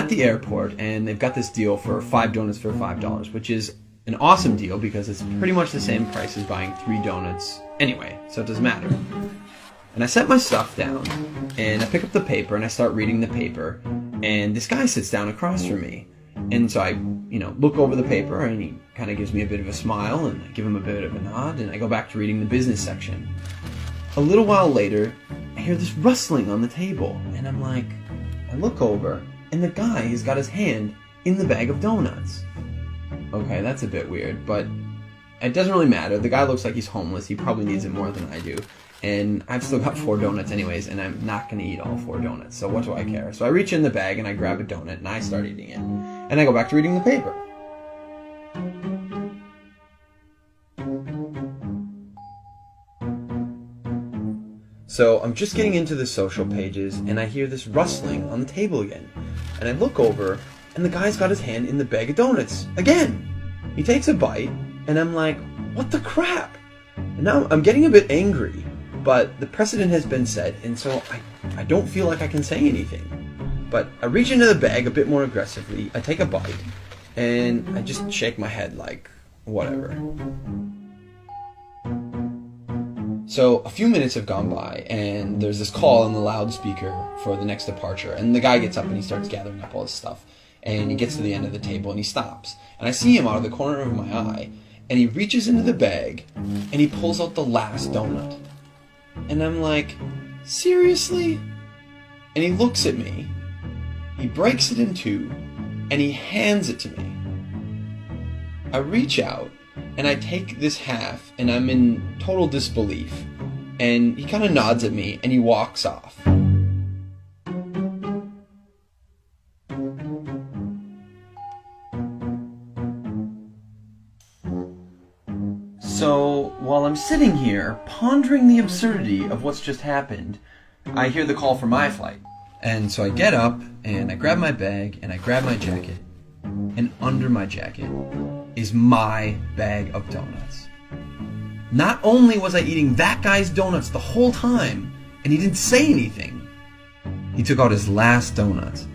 at the airport, and they've got this deal for 5 donuts for $5, which is an awesome deal because it's pretty much the same price as buying 3 donuts anyway, so it doesn't matter. And I set my stuff down, and I pick up the paper, and I start reading the paper, and this guy sits down across from me. And so I, look over the paper, and he kind of gives me a bit of a smile, and I give him a bit of a nod, and I go back to reading the business section. A little while later, I hear this rustling on the table, and I look over, and the guy has got his hand in the bag of donuts. Okay, that's a bit weird, but it doesn't really matter. The guy looks like he's homeless. He probably needs it more than I do. And I've still got 4 donuts anyways, and I'm not going to eat all 4 donuts, so what do I care? So I reach in the bag, and I grab a donut, and I start eating it. And I go back to reading the paper. So I'm just getting into the social pages, and I hear this rustling on the table again. And I look over, and the guy's got his hand in the bag of donuts again. He takes a bite, and I'm like, what the crap? And now I'm getting a bit angry, but the precedent has been set, and so I don't feel like I can say anything. But I reach into the bag a bit more aggressively, I take a bite, and I just shake my head like, whatever. So a few minutes have gone by, and there's this call on the loudspeaker for the next departure, and the guy gets up and he starts gathering up all his stuff, and he gets to the end of the table and he stops, and I see him out of the corner of my eye, and he reaches into the bag and he pulls out the last donut, and I'm like, seriously? And he looks at me, he breaks it in 2, and he hands it to me. I reach out and I take this half, and I'm in total disbelief, and he kind of nods at me and he walks off. So while I'm sitting here pondering the absurdity of what's just happened, I hear the call for my flight. And so I get up and I grab my bag and I grab my jacket, and under my jacket is my bag of donuts. Not only was I eating that guy's donuts the whole time, and he didn't say anything, he took out his last donuts